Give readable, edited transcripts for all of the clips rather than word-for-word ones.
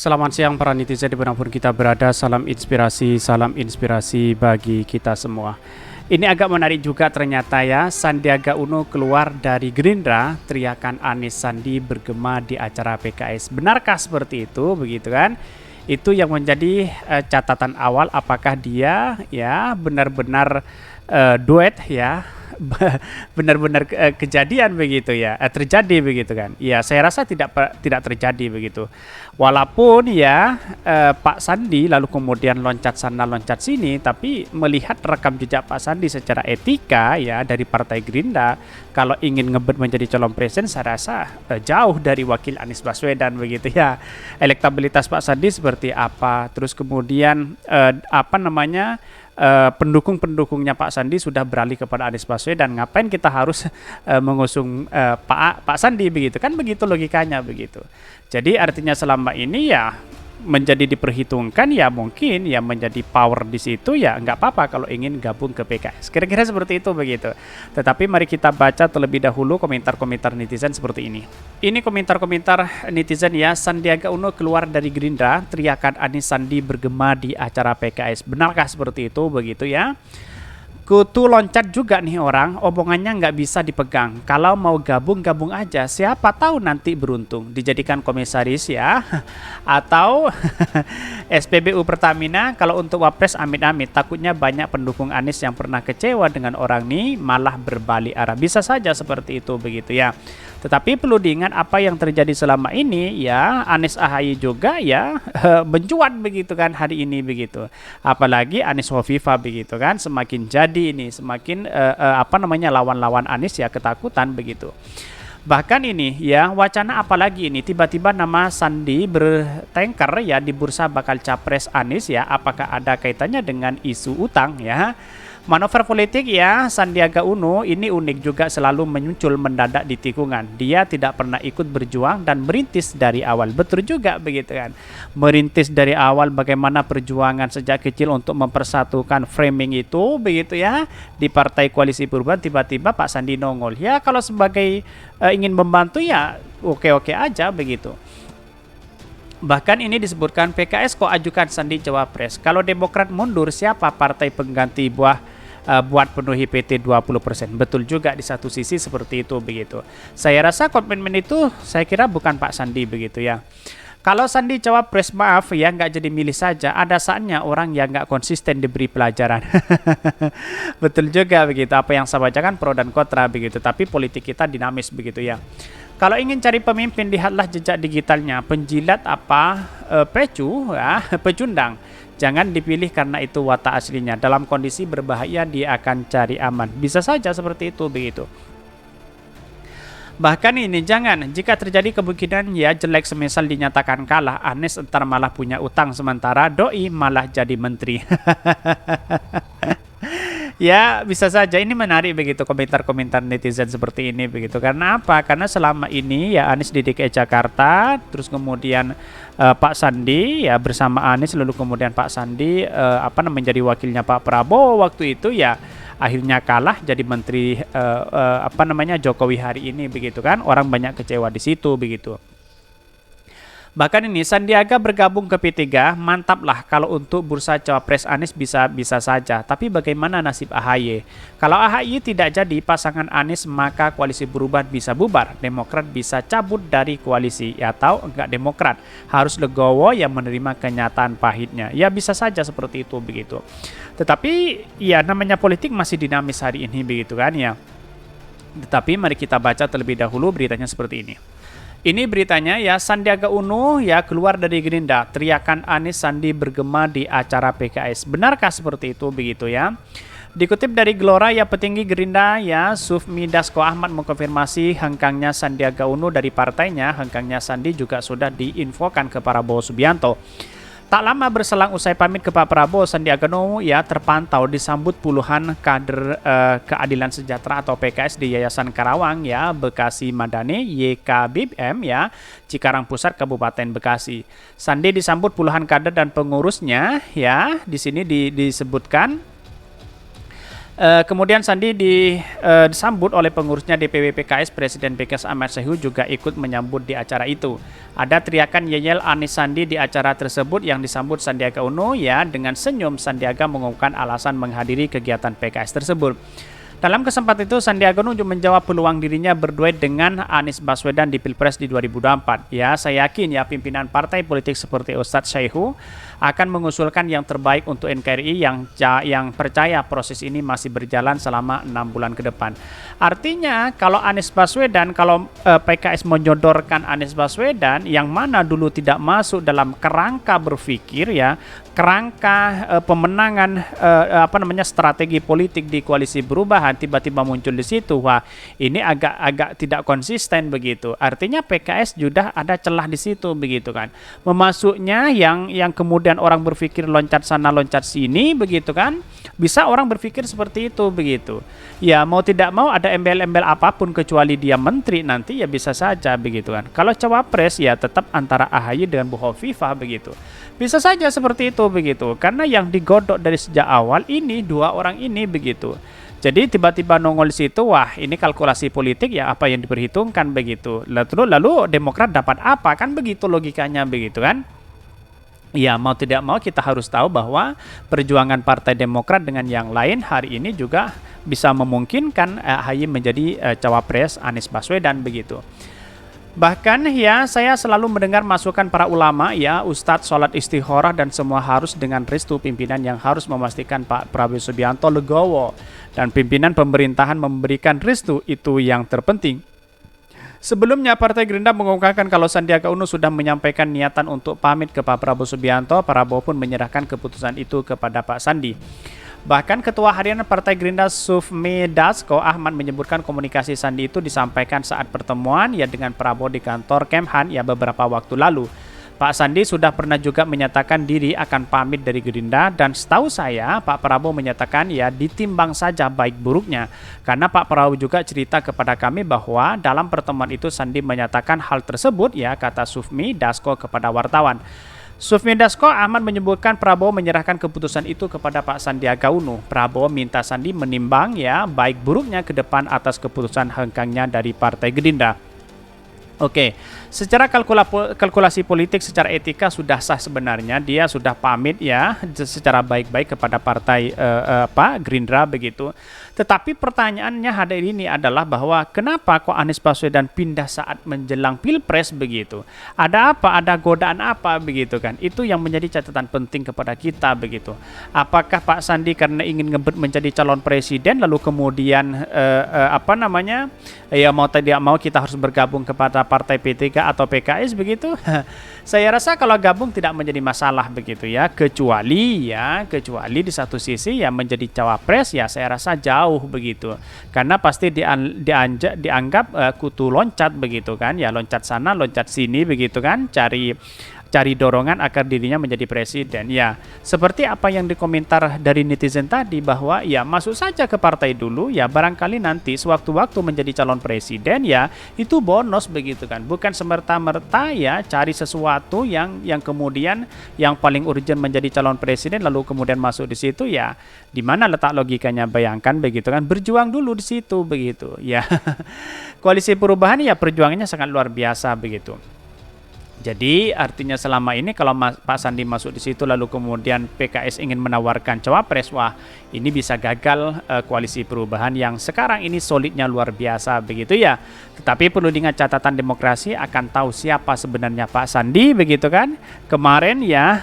Selamat siang para netizen dimanapun kita berada, salam inspirasi bagi kita semua. Ini agak menarik juga ternyata ya, Sandiaga Uno keluar dari Gerindra, teriakan Anies Sandi bergema di acara PKS. Benarkah seperti itu, begitu kan? Itu yang menjadi catatan awal apakah dia ya benar-benar duet ya benar-benar kejadian begitu ya, terjadi begitu kan. Ya, saya rasa tidak terjadi begitu. Walaupun ya Pak Sandi lalu kemudian loncat sana loncat sini, tapi melihat rekam jejak Pak Sandi secara etika ya dari Partai Gerindra, kalau ingin ngebet menjadi calon presiden saya rasa jauh dari wakil Anies Baswedan begitu ya. Elektabilitas Pak Sandi seperti apa, terus kemudian pendukung-pendukungnya Pak Sandi sudah beralih kepada Anies Baswedan. Ngapain kita harus mengusung Pak Sandi begitu kan, begitu logikanya begitu. Jadi artinya selama ini ya menjadi diperhitungkan ya mungkin ya menjadi power di situ ya nggak apa-apa kalau ingin gabung ke PKS. Kira-kira seperti itu begitu. Tetapi mari kita baca terlebih dahulu komentar-komentar netizen seperti ini. Ini komentar-komentar netizen ya, Sandiaga Uno keluar dari Gerindra, teriakan Anies Sandi bergema di acara PKS. Benarkah seperti itu begitu ya? Kutu loncat juga nih orang, omongannya nggak bisa dipegang. Kalau mau gabung-gabung aja, siapa tahu nanti beruntung dijadikan komisaris ya. Atau SPBU Pertamina, kalau untuk Wapres amit-amit, takutnya banyak pendukung Anies yang pernah kecewa dengan orang ini malah berbalik arah. Bisa saja seperti itu begitu ya. Tetapi perlu diingat apa yang terjadi selama ini ya, Anies AHY juga ya mencuat begitu kan hari ini begitu. Apalagi Anies Hovifa begitu kan, semakin jadi ini semakin lawan-lawan Anies ya ketakutan begitu. Bahkan ini ya wacana apalagi ini tiba-tiba nama Sandi bertengker ya di bursa bakal capres Anies ya, apakah ada kaitannya dengan isu utang ya? Manuver politik ya Sandiaga Uno ini unik juga, selalu muncul mendadak di tikungan. Dia tidak pernah ikut berjuang dan merintis dari awal. Betul juga begitu kan. Merintis dari awal bagaimana perjuangan sejak kecil untuk mempersatukan framing itu begitu ya. Di Partai Koalisi Perubahan tiba-tiba Pak Sandi nongol. Ya kalau sebagai ingin membantu ya oke-oke aja begitu. Bahkan ini disebutkan PKS kok ajukan Sandi Cawapres. Kalau Demokrat mundur, siapa partai pengganti buat penuhi PT 20%. Betul juga di satu sisi seperti itu begitu. Saya rasa komitmen itu saya kira bukan Pak Sandi begitu ya. Kalau Sandi Cawapres, maaf ya nggak jadi milih saja, ada saatnya orang yang nggak konsisten diberi pelajaran. Betul juga begitu, apa yang saya bacakan pro dan kontra begitu, tapi politik kita dinamis begitu ya. Kalau ingin cari pemimpin, lihatlah jejak digitalnya, penjilat pecu ya, pecundang. Jangan dipilih karena itu watak aslinya, dalam kondisi berbahaya dia akan cari aman. Bisa saja seperti itu begitu. Bahkan ini jangan, jika terjadi kemungkinan ya jelek semisal dinyatakan kalah, Anies entar malah punya utang sementara doi malah jadi menteri. Ya bisa saja, ini menarik begitu komentar-komentar netizen seperti ini begitu. Karena apa? Karena selama ini ya Anies di DKI Jakarta, terus kemudian Pak Sandi ya bersama Anies, lalu kemudian Pak Sandi menjadi wakilnya Pak Prabowo waktu itu ya akhirnya kalah jadi menteri Jokowi hari ini begitu kan. Orang banyak kecewa di situ begitu. Bahkan ini Sandiaga bergabung ke P3, mantap lah. Kalau untuk bursa cawapres Anies bisa saja. Tapi bagaimana nasib AHY? Kalau AHY tidak jadi pasangan Anies, maka koalisi perubahan bisa bubar. Demokrat bisa cabut dari koalisi atau enggak Demokrat. Harus legowo yang menerima kenyataan pahitnya. Ya bisa saja seperti itu begitu. Tetapi ya namanya politik masih dinamis hari ini begitu kan ya. Tetapi mari kita baca terlebih dahulu beritanya seperti ini. Ini beritanya ya, Sandiaga Uno ya keluar dari Gerindra, teriakan Anies Sandi bergema di acara PKS. Benarkah seperti itu begitu ya? Dikutip dari Gelora ya, petinggi Gerindra ya Sufmi Dasko Ahmad mengkonfirmasi hengkangnya Sandiaga Uno dari partainya. Hengkangnya Sandi juga sudah diinfokan ke Prabowo Subianto. Tak lama berselang usai pamit ke Pak Prabowo, Sandiaga Uno ya terpantau disambut puluhan kader Keadilan Sejahtera atau PKS di Yayasan Karawang ya, Bekasi Madani, YKBM ya, Cikarang Pusat Kabupaten Bekasi. Sandi disambut puluhan kader dan pengurusnya ya, di sini disebutkan Kemudian Sandi disambut oleh pengurusnya DPW PKS, Presiden PKS Ahmad Sehu juga ikut menyambut di acara itu. Ada teriakan yel-yel Anies Sandi di acara tersebut yang disambut Sandiaga Uno ya dengan senyum. Sandiaga mengumumkan alasan menghadiri kegiatan PKS tersebut. Dalam kesempatan itu Sandiaga Uno juga menjawab peluang dirinya berduet dengan Anies Baswedan di Pilpres di 2024. Ya, saya yakin ya pimpinan partai politik seperti Ustadz Syaihu akan mengusulkan yang terbaik untuk NKRI yang percaya proses ini masih berjalan selama 6 bulan ke depan. Artinya kalau Anies Baswedan, kalau PKS menyodorkan Anies Baswedan yang mana dulu tidak masuk dalam kerangka berpikir ya, kerangka pemenangan strategi politik di koalisi perubahan, tiba-tiba muncul di situ. Wah, ini agak tidak konsisten begitu. Artinya PKS juga ada celah di situ begitu kan. Memasuknya yang kemudian orang berpikir loncat sana loncat sini begitu kan. Bisa orang berpikir seperti itu begitu. Ya mau tidak mau ada embel-embel apapun kecuali dia menteri nanti ya bisa saja begitu kan. Kalau cawapres ya tetap antara AHY dengan Bu Hovifah begitu. Bisa saja seperti itu begitu. Karena yang digodok dari sejak awal ini dua orang ini begitu. Jadi tiba-tiba nongol di situ, wah ini kalkulasi politik ya apa yang diperhitungkan begitu. Lalu Demokrat dapat apa kan begitu logikanya begitu kan? Ya mau tidak mau kita harus tahu bahwa perjuangan Partai Demokrat dengan yang lain hari ini juga bisa memungkinkan AHY menjadi cawapres Anies Baswedan begitu. Bahkan ya saya selalu mendengar masukan para ulama ya Ustadz sholat istikharah dan semua harus dengan restu pimpinan yang harus memastikan Pak Prabowo Subianto legowo dan pimpinan pemerintahan memberikan restu itu yang terpenting. Sebelumnya Partai Gerindra mengungkapkan kalau Sandiaga Uno sudah menyampaikan niatan untuk pamit ke Pak Prabowo Subianto, Prabowo pun menyerahkan keputusan itu kepada Pak Sandi. Bahkan Ketua Harian Partai Gerindra Sufmi Dasko Ahmad menyebutkan komunikasi Sandi itu disampaikan saat pertemuan ya dengan Prabowo di kantor Kemhan ya beberapa waktu lalu. Pak Sandi sudah pernah juga menyatakan diri akan pamit dari Gerindra dan setahu saya Pak Prabowo menyatakan ya ditimbang saja baik buruknya. Karena Pak Prabowo juga cerita kepada kami bahwa dalam pertemuan itu Sandi menyatakan hal tersebut ya kata Sufmi Dasko kepada wartawan. Sufmi Dasko Ahmad menyebutkan Prabowo menyerahkan keputusan itu kepada Pak Sandiaga Uno. Prabowo minta Sandi menimbang ya baik buruknya ke depan atas keputusan hengkangnya dari Partai Gerindra. Oke, secara kalkulasi politik, secara etika sudah sah sebenarnya dia sudah pamit ya secara baik-baik kepada partai Gerindra begitu. Tetapi pertanyaannya hari ini adalah bahwa kenapa kok Anies Baswedan pindah saat menjelang Pilpres begitu? Ada apa? Ada godaan apa begitu kan? Itu yang menjadi catatan penting kepada kita begitu. Apakah Pak Sandi karena ingin ngebet menjadi calon presiden lalu kemudian ya mau tidak mau kita harus bergabung kepada partai P3 atau PKS begitu? Saya rasa kalau gabung tidak menjadi masalah begitu ya, kecuali di satu sisi ya menjadi cawapres ya saya rasa jauh begitu. Karena pasti dianggap kutu loncat begitu kan, ya loncat sana loncat sini begitu kan, cari dorongan agar dirinya menjadi presiden. Ya, seperti apa yang dikomentar dari netizen tadi bahwa ya masuk saja ke partai dulu ya barangkali nanti sewaktu-waktu menjadi calon presiden ya itu bonus begitu kan. Bukan semerta-merta ya cari sesuatu yang kemudian yang paling urgent menjadi calon presiden lalu kemudian masuk di situ ya. Di mana letak logikanya bayangkan begitu kan. Berjuang dulu di situ begitu ya. Koalisi Perubahan ya perjuangannya sangat luar biasa begitu. Jadi artinya selama ini kalau Pak Sandi masuk di situ lalu kemudian PKS ingin menawarkan cawapres, wah ini bisa gagal koalisi perubahan yang sekarang ini solidnya luar biasa begitu ya. Tetapi perlu diingat catatan demokrasi akan tahu siapa sebenarnya Pak Sandi begitu kan. Kemarin ya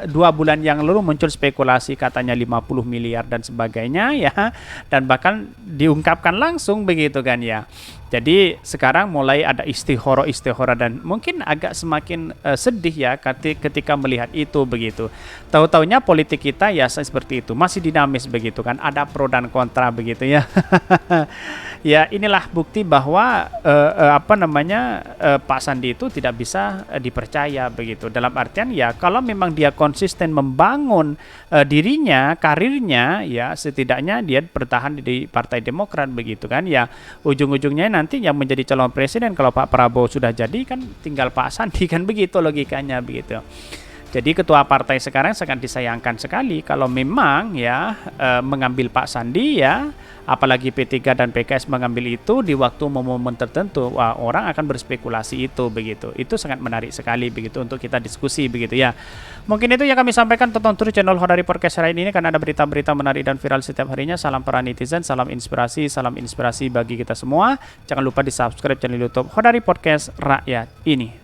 2 bulan yang lalu muncul spekulasi katanya 50 miliar dan sebagainya ya. Dan bahkan diungkapkan langsung begitu kan ya. Jadi sekarang mulai ada istihoro dan mungkin agak semakin sedih ya ketika melihat itu begitu. Tahu-taunya politik kita ya seperti itu, masih dinamis begitu kan, ada pro dan kontra begitu ya. Ya inilah bukti bahwa Pak Sandi itu tidak bisa dipercaya begitu. Dalam artian ya kalau memang dia konsisten membangun dirinya, karirnya ya setidaknya dia bertahan di Partai Demokrat begitu kan ya. Ujung-ujungnya nanti yang menjadi calon presiden kalau Pak Prabowo sudah jadi kan tinggal Pak Sandi kan begitu logikanya begitu. Jadi ketua partai sekarang sangat disayangkan sekali kalau memang ya mengambil Pak Sandi ya, apalagi P3 dan PKS mengambil itu di waktu momen tertentu, wah, orang akan berspekulasi itu begitu. Itu sangat menarik sekali begitu untuk kita diskusi begitu ya. Mungkin itu yang kami sampaikan, tonton terus channel Hodari Podcast hari ini karena ada berita-berita menarik dan viral setiap harinya. Salam para netizen, salam inspirasi bagi kita semua. Jangan lupa di subscribe channel YouTube Hodari Podcast Rakyat ini.